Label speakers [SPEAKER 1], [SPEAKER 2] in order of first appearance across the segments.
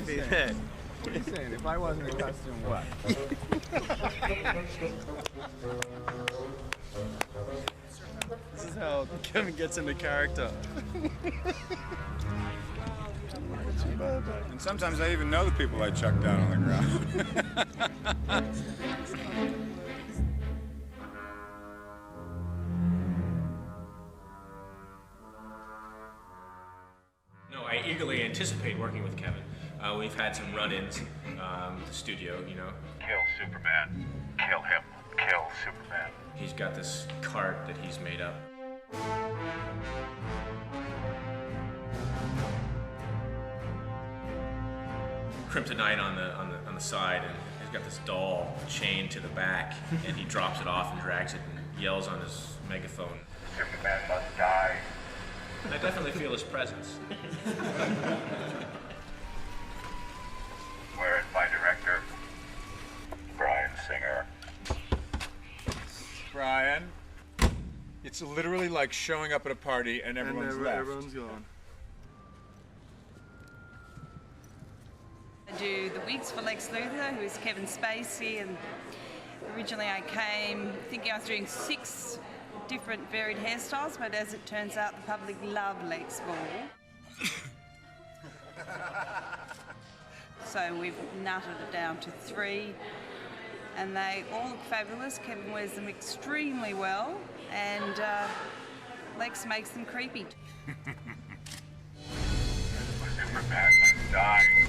[SPEAKER 1] be there. What are you saying? If I wasn't in costume, what? This is how Kevin gets into character.
[SPEAKER 2] And sometimes I even know the people I chuck down on the ground.
[SPEAKER 3] No, I eagerly anticipate working with Kevin. We've had some run-ins at the studio, you know.
[SPEAKER 4] Kill Superman. Kill him. Kill Superman.
[SPEAKER 3] He's got this cart that he's made up. Kryptonite on the side, and he's got this doll chained to the back, and he drops it off and drags it and yells on his megaphone.
[SPEAKER 4] Superman must die.
[SPEAKER 3] I definitely feel his presence.
[SPEAKER 4] Where is my director? Brian Singer.
[SPEAKER 2] Brian, it's literally like showing up at a party and everyone's left.
[SPEAKER 1] Everyone's gone.
[SPEAKER 5] I do the wigs for Lex Luthor, who is Kevin Spacey, and originally I came thinking I was doing 6 different varied hairstyles, but as it turns out, the public love Lex more. So we've nutted it down to 3, and they all look fabulous. Kevin wears them extremely well, and Lex makes them creepy.
[SPEAKER 4] Superman must die.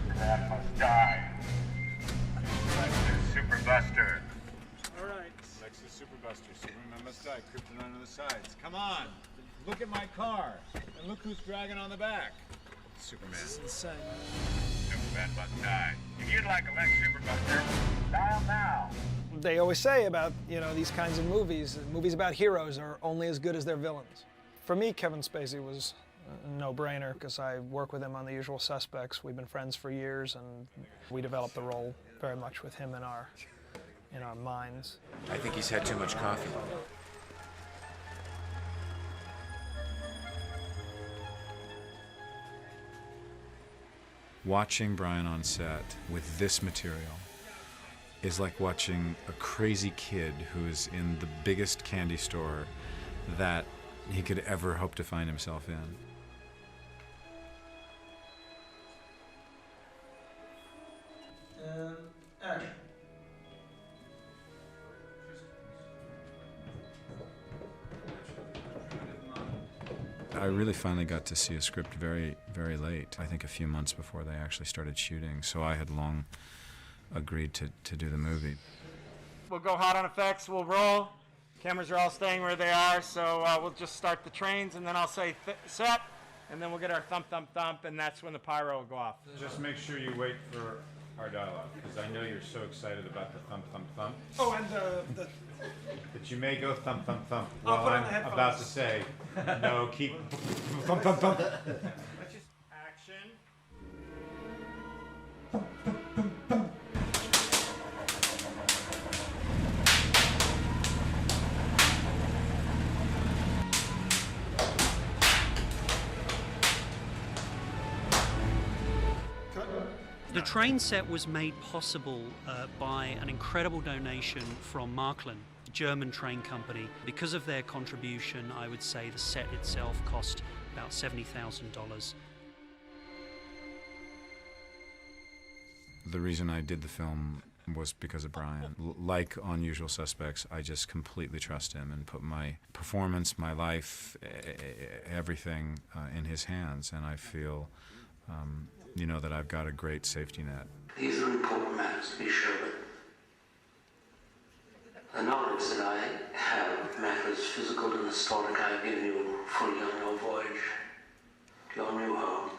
[SPEAKER 4] Superman must die. Super Buster.
[SPEAKER 2] All right. Lex is Super Buster. Superman must die. Kryptonite on the sides. Come on. Look at my car. And look who's dragging on the back. Superman.
[SPEAKER 1] This is insane.
[SPEAKER 4] Superman must die. If you'd like a Lex Super Buster, dial now.
[SPEAKER 6] They always say about, these kinds of movies about heroes are only as good as their villains. For me, Kevin Spacey was a no-brainer because I work with him on The Usual Suspects. We've been friends for years, and we developed the role very much with him in our minds.
[SPEAKER 7] I think he's had too much coffee.
[SPEAKER 8] Watching Brian on set with this material is like watching a crazy kid who is in the biggest candy store that he could ever hope to find himself in.
[SPEAKER 6] Action.
[SPEAKER 8] I really finally got to see a script very, very late. I think a few months before they actually started shooting. So I had long agreed to do the movie.
[SPEAKER 9] We'll go hot on effects, we'll roll. Cameras are all staying where they are, so we'll just start the trains, and then I'll say set, and then we'll get our thump, thump, thump, and that's when the pyro will go off.
[SPEAKER 2] Just make sure you wait for our dialogue, because I know you're so excited about the thump, thump, thump.
[SPEAKER 6] Oh, and the...
[SPEAKER 2] That you may go thump, thump, thump
[SPEAKER 6] I'll
[SPEAKER 2] while
[SPEAKER 6] put on
[SPEAKER 2] I'm
[SPEAKER 6] the headphones.
[SPEAKER 2] about to say, no, keep thump, thump, thump.
[SPEAKER 9] Let's just action.
[SPEAKER 10] The train set was made possible by an incredible donation from Marklin, a German train company. Because of their contribution, I would say the set itself cost about $70,000.
[SPEAKER 8] The reason I did the film was because of Brian. Like on Usual Suspects, I just completely trust him and put my performance, my life, everything in his hands, and I feel that I've got a great safety net.
[SPEAKER 11] These are important matters to be sure of. The knowledge that I have matters physical and historic. I have given you fully on your voyage to your new home.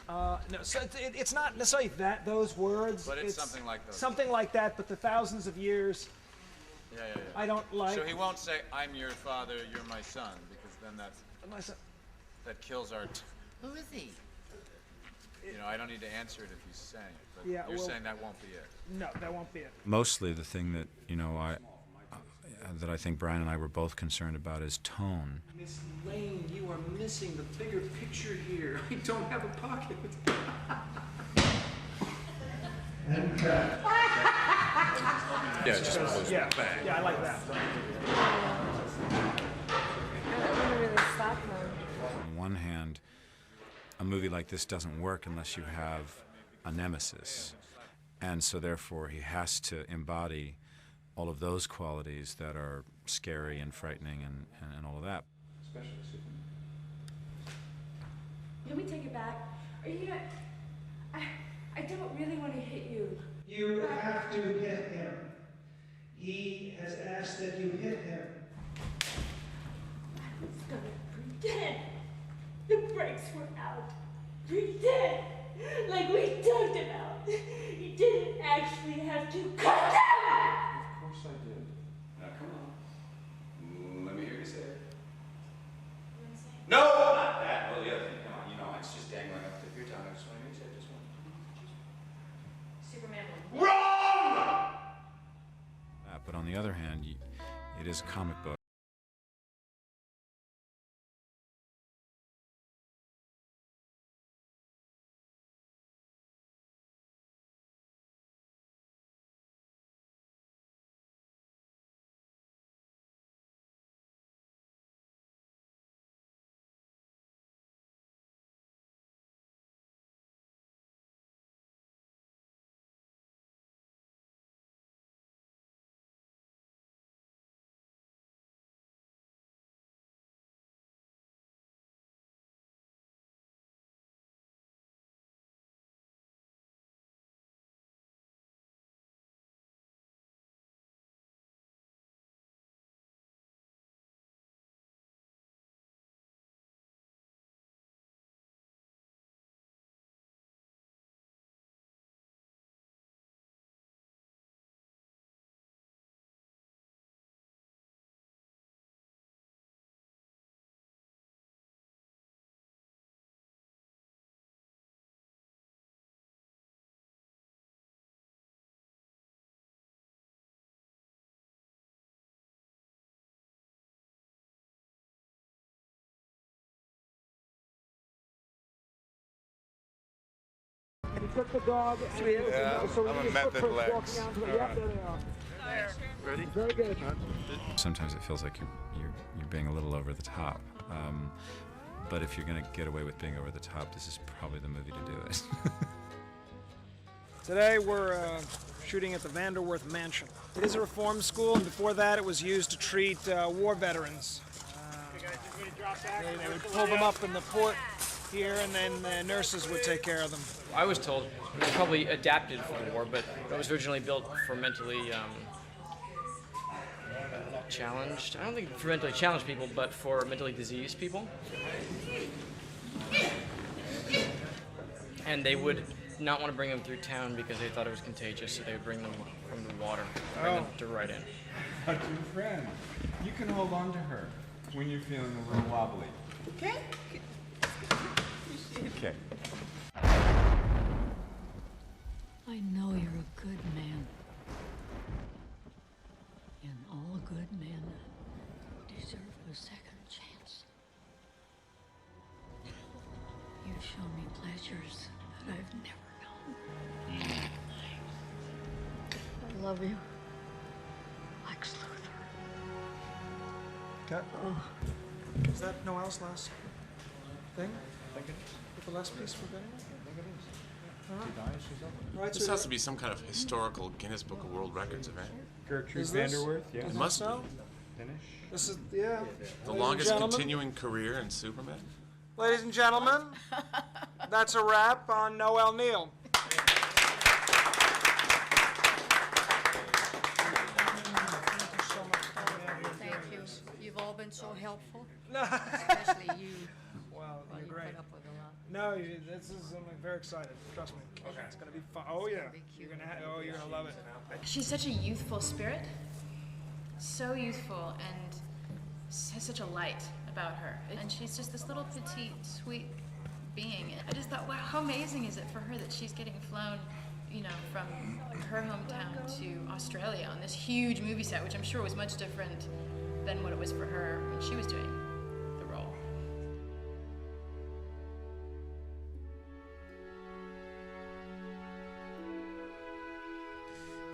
[SPEAKER 6] No, so it's not necessarily those words.
[SPEAKER 2] But it's something like those.
[SPEAKER 6] Something like that, but the thousands of years,
[SPEAKER 2] Yeah.
[SPEAKER 6] I don't like...
[SPEAKER 2] So he won't say, I'm your father, you're my son, because then
[SPEAKER 6] My son.
[SPEAKER 2] that kills our... Who is he? I don't need to answer it if he's saying it, but you're saying that won't be it.
[SPEAKER 6] No, that won't be it.
[SPEAKER 8] Mostly the thing that, that I think Brian and I were both concerned about is tone.
[SPEAKER 10] Miss Lane, you are missing the bigger picture here. I don't have a pocket.
[SPEAKER 7] Yeah, it just blows
[SPEAKER 6] Yeah,
[SPEAKER 7] bang.
[SPEAKER 6] yeah, I like that.
[SPEAKER 8] On one hand, a movie like this doesn't work unless you have a nemesis. And so therefore he has to embody all of those qualities that are scary and frightening and all of that.
[SPEAKER 12] Let me take it back. Are you gonna... I don't really want to hit you.
[SPEAKER 13] You have to hit him. He has asked that you hit him.
[SPEAKER 12] I was gonna pretend the brakes were out. Pretend, like we talked about. You didn't actually have to cut down.
[SPEAKER 7] Of course I did. Now come on. Let me hear you say it. No, not that. Well, the other thing. Come on. You know, it's just dangling up the tip of your tongue. I just want to hear you say it. Just one.
[SPEAKER 12] Superman.
[SPEAKER 7] Wrong!
[SPEAKER 8] But on the other hand, it is a comic book.
[SPEAKER 13] He took the dog.
[SPEAKER 2] Yeah,
[SPEAKER 13] so
[SPEAKER 2] I'm a
[SPEAKER 13] his
[SPEAKER 2] method
[SPEAKER 13] footprints
[SPEAKER 2] Lex.
[SPEAKER 13] walking down to the, yep, there they are.
[SPEAKER 1] Ready?
[SPEAKER 13] Very good.
[SPEAKER 8] Sometimes it feels like you're being a little over the top. But if you're going to get away with being over the top, this is probably the movie to do it.
[SPEAKER 6] Today we're shooting at the Vanderworth Mansion. It is a reform school, and before that it was used to treat war veterans. They would pull them up in the port here, and then the nurses would take care of them.
[SPEAKER 14] I was told it was probably adapted for the war, but it was originally built for mentally challenged. I don't think for mentally challenged people, but for mentally diseased people. And they would not want to bring them through town because they thought it was contagious, so they would bring them from the water, bring them to right in.
[SPEAKER 2] But your friend, you can hold on to her when you're feeling a little wobbly.
[SPEAKER 5] Okay.
[SPEAKER 2] Okay.
[SPEAKER 15] I know you're a good man. And all good men deserve a second chance. You've shown me pleasures that I've never known. I love you. Lex Luthor.
[SPEAKER 6] Okay. Is that Noel's last thing? The last piece we're getting? Right,
[SPEAKER 16] This
[SPEAKER 6] so
[SPEAKER 16] has to be some kind of historical Guinness Book of World Records event.
[SPEAKER 2] Gertrude
[SPEAKER 6] Is this?
[SPEAKER 2] Vanderworth, yeah.
[SPEAKER 16] It must be.
[SPEAKER 2] Finish.
[SPEAKER 6] This is, yeah.
[SPEAKER 16] The
[SPEAKER 6] Ladies
[SPEAKER 16] longest
[SPEAKER 6] and gentlemen.
[SPEAKER 16] continuing career in Superman?
[SPEAKER 6] Ladies and gentlemen, that's a wrap on Noel Neal.
[SPEAKER 15] Thank you. You've all been so helpful. Especially you.
[SPEAKER 6] Well,
[SPEAKER 15] Well,
[SPEAKER 6] you're
[SPEAKER 15] you
[SPEAKER 6] great.
[SPEAKER 15] put up with a lot.
[SPEAKER 6] No, this is, I'm very excited. Trust me. Okay. It's gonna be fun. Oh yeah. You're gonna, you're gonna love it.
[SPEAKER 17] She's such a youthful spirit, so youthful, and has such a light about her. And she's just this little petite, sweet being. And I just thought, wow, how amazing is it for her that she's getting flown, you know, from her hometown to Australia on this huge movie set, which I'm sure was much different than what it was for her when she was doing the role.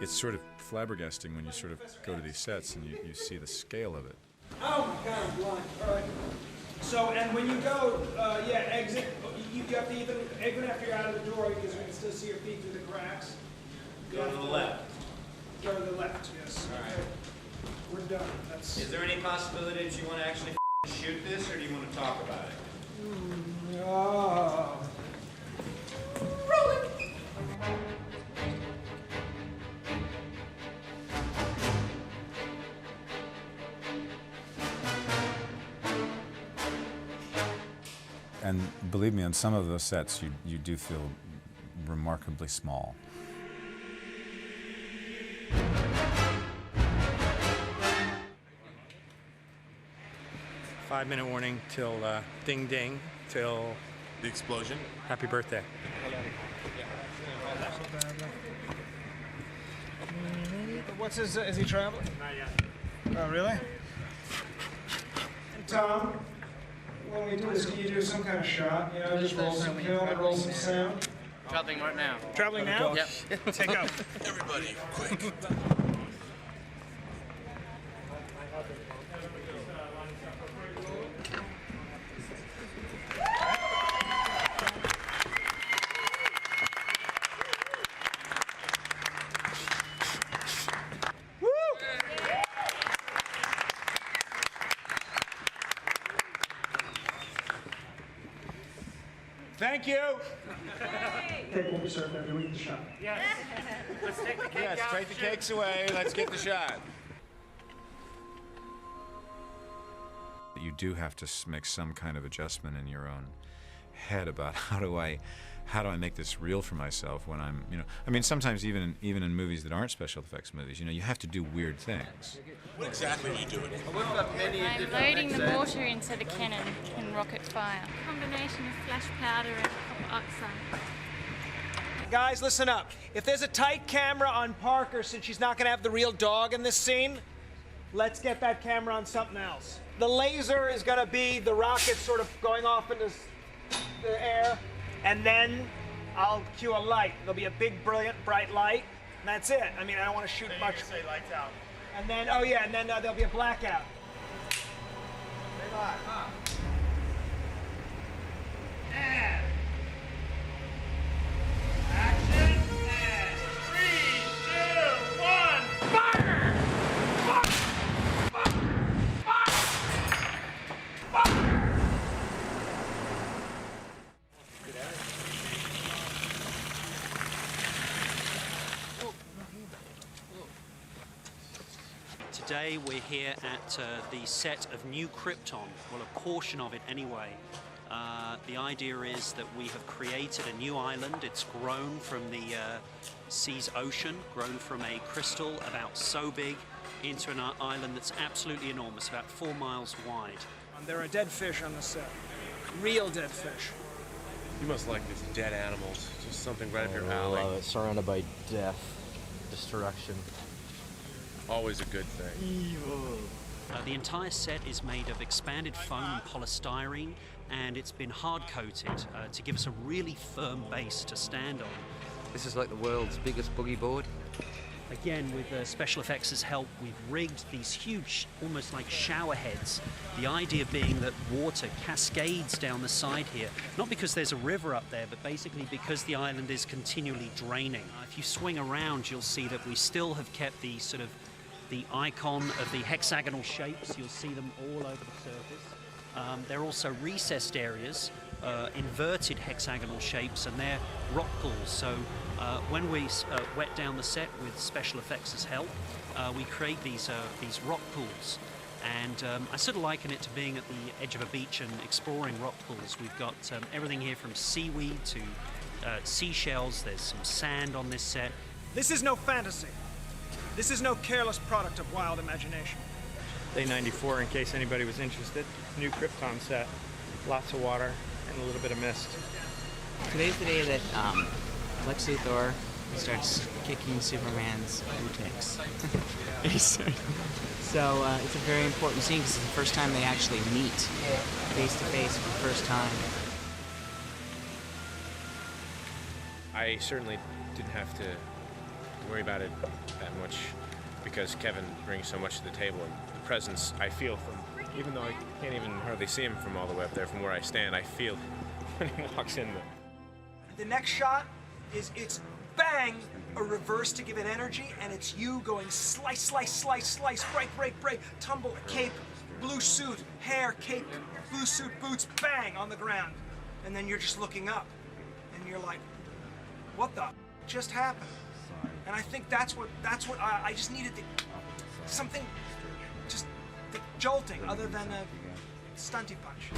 [SPEAKER 8] it's sort of flabbergasting when you sort of go to these sets and you see the scale of it.
[SPEAKER 6] Oh my God, I'm blind. All right. So, and when you go, exit, you have to even after you're out of the door, because we can still see your feet through the cracks.
[SPEAKER 18] Go to the left.
[SPEAKER 6] Go to the left, yes.
[SPEAKER 18] All right.
[SPEAKER 6] Okay. We're done. That's...
[SPEAKER 18] Is there any possibility that you want to actually shoot this, or do you want to talk about it?
[SPEAKER 6] Oh.
[SPEAKER 8] And believe me, on some of those sets, you do feel remarkably small.
[SPEAKER 9] Five-minute warning till ding ding till
[SPEAKER 16] the explosion.
[SPEAKER 9] Happy birthday.
[SPEAKER 6] What's his, is he traveling?
[SPEAKER 9] Not yet.
[SPEAKER 6] Oh, really? And Tom, when we do this, can you do some kind of shot? You know, just roll some film and roll some sound?
[SPEAKER 14] Traveling right now.
[SPEAKER 6] Traveling now?
[SPEAKER 14] Yep.
[SPEAKER 6] Take out.
[SPEAKER 16] Everybody, quick.
[SPEAKER 2] Thank you.
[SPEAKER 13] Cake will be served after we get the shot.
[SPEAKER 9] Yes. Let's take the cake
[SPEAKER 2] Yes,
[SPEAKER 9] out.
[SPEAKER 2] take the cakes away. Let's get the shot.
[SPEAKER 8] You do have to make some kind of adjustment in your own head about how do I make this real for myself when I'm, I mean, sometimes even in movies that aren't special effects movies, you have to do weird things.
[SPEAKER 16] What exactly are you doing?
[SPEAKER 12] I'm loading the mortar into the cannon in rocket fire. Combination of flash powder and copper oxide.
[SPEAKER 6] Guys, listen up. If there's a tight camera on Parker, since she's not going to have the real dog in this scene, let's get that camera on something else. The laser is going to be the rocket sort of going off into the air, and then I'll cue a light. There'll be a big, brilliant, bright light, and that's it. I mean, I don't want to shoot much.
[SPEAKER 18] Say lights out.
[SPEAKER 6] And then, oh yeah, and then there'll be a blackout.
[SPEAKER 18] Say live. And action. And 3, 2, 1, fire!
[SPEAKER 10] Today we're here at the set of New Krypton, well, a portion of it anyway. The idea is that we have created a new island. It's grown from the sea's ocean, grown from a crystal about so big into an island that's absolutely enormous, about 4 miles wide.
[SPEAKER 6] There are dead fish on the set. Real dead fish.
[SPEAKER 16] You must like these dead animals. Just something right up your alley.
[SPEAKER 14] I love it. Surrounded by death, destruction.
[SPEAKER 16] Always a good thing.
[SPEAKER 10] The entire set is made of expanded foam and polystyrene, and it's been hard-coated to give us a really firm base to stand on.
[SPEAKER 14] This is like the world's biggest boogie board.
[SPEAKER 10] Again, with special effects' help, we've rigged these huge, almost like shower heads. The idea being that water cascades down the side here, not because there's a river up there, but basically because the island is continually draining. If you swing around, you'll see that we still have kept the sort of the icon of the hexagonal shapes. You'll see them all over the surface. There are also recessed areas, inverted hexagonal shapes, and they're rock pools. So when we wet down the set with special effects' help, we create these rock pools. And I sort of liken it to being at the edge of a beach and exploring rock pools. We've got everything here from seaweed to seashells. There's some sand on this set.
[SPEAKER 6] This is no fantasy. This is no careless product of wild imagination.
[SPEAKER 9] Day 94, in case anybody was interested. New Krypton set. Lots of water and a little bit of mist.
[SPEAKER 19] Today's the day that Lex Luthor starts kicking Superman's booties. So it's a very important scene because it's the first time they actually meet face to face for the first time.
[SPEAKER 16] I certainly didn't have to
[SPEAKER 3] worry about it that much because Kevin brings so much to the table, and the presence I feel from, even though I can't even hardly see him from all the way up there, from where I stand, I feel when he walks in.
[SPEAKER 6] The next shot is it's bang, a reverse to give it energy, and it's you going slice, slice, slice, slice, break, break, break, tumble, cape, blue suit, hair, cape, blue suit, boots, bang, on the ground. And then you're just looking up, and you're like, what the just happened? And I think that's what I just needed something, just the jolting, other than a stunty punch.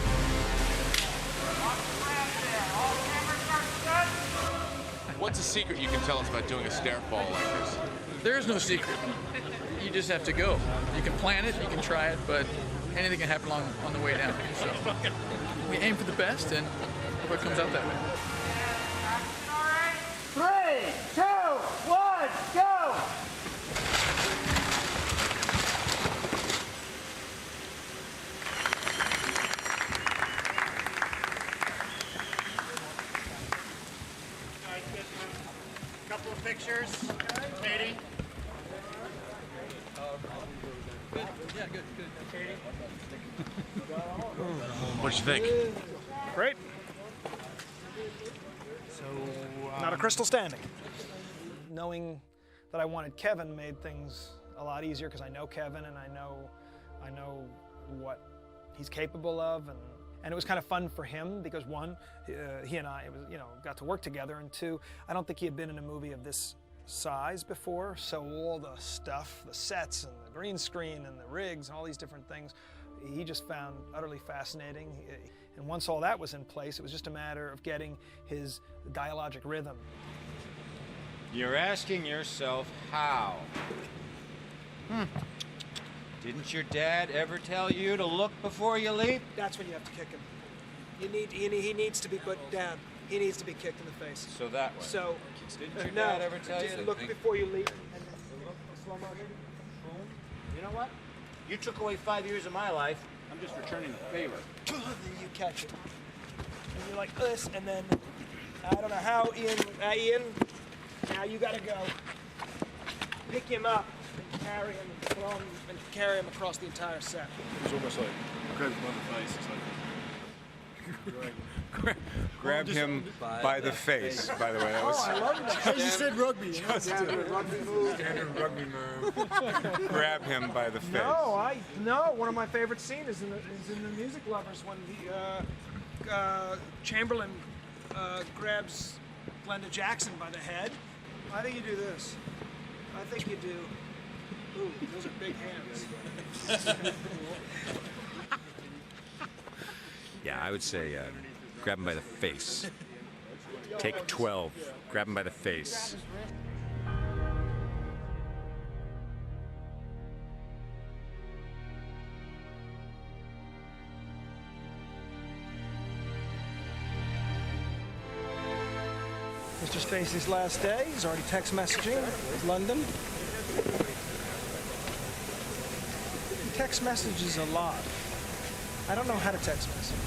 [SPEAKER 16] What's a secret you can tell us about doing a stair fall like this?
[SPEAKER 20] There is no secret. You just have to go. You can plan it, you can try it, but anything can happen on the way down. So we aim for the best, and hope it comes out that way.
[SPEAKER 9] 3, 2, 1, go! Couple of pictures, Katie.
[SPEAKER 20] Good. Yeah, good.
[SPEAKER 9] Katie.
[SPEAKER 16] What'd you think?
[SPEAKER 6] Great.
[SPEAKER 9] So,
[SPEAKER 6] Not a crystal standing. Knowing that I wanted Kevin made things a lot easier because I know Kevin and I know what he's capable of, and it was kind of fun for him because one, he and I got to work together, and two, I don't think he had been in a movie of this size before, so all the stuff, the sets and the green screen and the rigs and all these different things, he just found utterly fascinating. And once all that was in place, it was just a matter of getting his dialogic rhythm.
[SPEAKER 2] You're asking yourself how. Didn't your dad ever tell you to look before you leap?
[SPEAKER 6] That's when you have to kick him. He needs to be put down. He needs to be kicked in the face.
[SPEAKER 2] So that way.
[SPEAKER 6] So,
[SPEAKER 2] didn't your dad ever tell you to
[SPEAKER 6] look before you leap, and then look slow motion. Boom.
[SPEAKER 2] You know what? You took away 5 years of my life. I'm just returning the favor.
[SPEAKER 6] Then you catch it. And you're like this, and then, I don't know how, Ian, now you gotta go. Pick him up and carry him and carry him across the entire set.
[SPEAKER 1] It was almost like grab him on the face. It's like
[SPEAKER 2] Grab him by the face, by the way. That was
[SPEAKER 6] I love that.
[SPEAKER 1] You said rugby.
[SPEAKER 2] Standard rugby move. Standard rugby move. Grab him by the face.
[SPEAKER 6] No, one of my favorite scenes is in the Music Lovers when Chamberlain grabs Glenda Jackson by the head. I think you do this. I think you do. Ooh, those are big hands.
[SPEAKER 7] Yeah, I would say grab him by the face. Take 12. Grab him by the face.
[SPEAKER 6] Mr. Spacey's last day. He's already text messaging London. He text messages a lot. I don't know how to text message.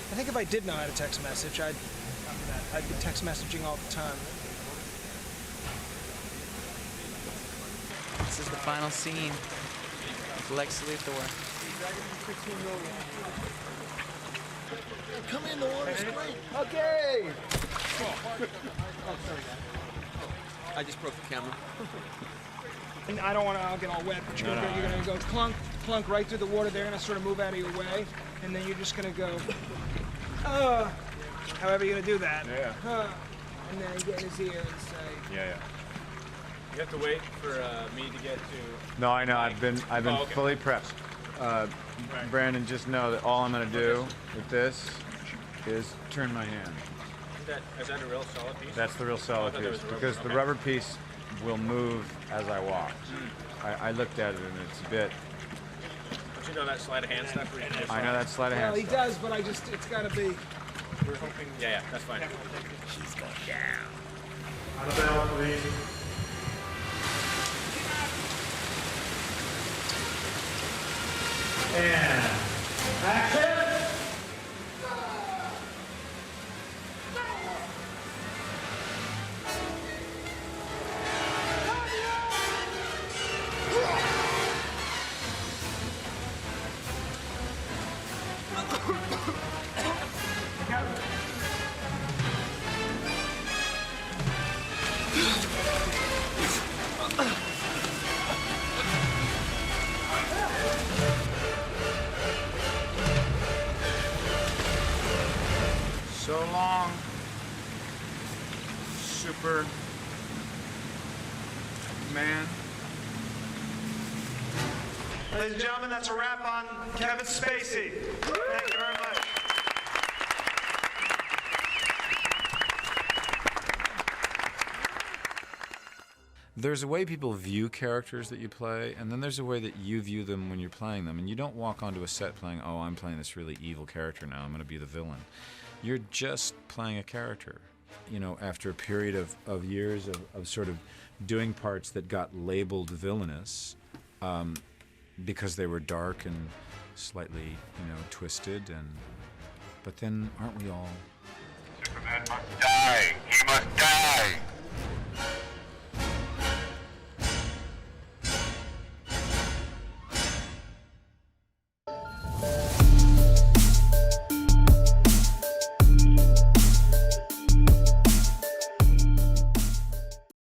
[SPEAKER 6] I think if I did know how to text message, I'd be text messaging all the time.
[SPEAKER 19] This is the final scene with Lex Luthor.
[SPEAKER 1] come in, the water's great.
[SPEAKER 6] Okay.
[SPEAKER 20] I just broke the camera.
[SPEAKER 6] And I don't want to get all wet, but you're gonna go clunk, clunk right through the water. They're gonna sort of move out of your way, and then you're just gonna go, however you're gonna do that.
[SPEAKER 3] Yeah.
[SPEAKER 6] And then get in his ear and say.
[SPEAKER 3] Yeah. You have to wait for me to get to.
[SPEAKER 2] No, I know. I've been
[SPEAKER 3] okay.
[SPEAKER 2] fully prepped. Brandon, just know that all I'm gonna do with this is turn my hand.
[SPEAKER 3] Is that a real solid piece?
[SPEAKER 2] That's the real solid piece, because the rubber piece will move as I walk. I looked at it and it's a bit.
[SPEAKER 3] Don't you know that sleight of hand stuff?
[SPEAKER 2] I know that sleight of hand
[SPEAKER 6] Well, he
[SPEAKER 2] stuff.
[SPEAKER 6] does, but it's gotta be.
[SPEAKER 3] We're hoping. Yeah, that's fine.
[SPEAKER 7] He's going down.
[SPEAKER 9] On the bell, please. And action!
[SPEAKER 2] Superman.
[SPEAKER 18] Ladies and gentlemen, that's a wrap on Kevin Spacey. Thank you very much.
[SPEAKER 8] There's a way people view characters that you play, and then there's a way that you view them when you're playing them. And you don't walk onto a set playing, oh, I'm playing this really evil character now, I'm going to be the villain. You're just playing a character. You know, after a period of years of sort of doing parts that got labeled villainous, because they were dark and slightly, you know, twisted, but then aren't we all?
[SPEAKER 4] Superman must die. He must die.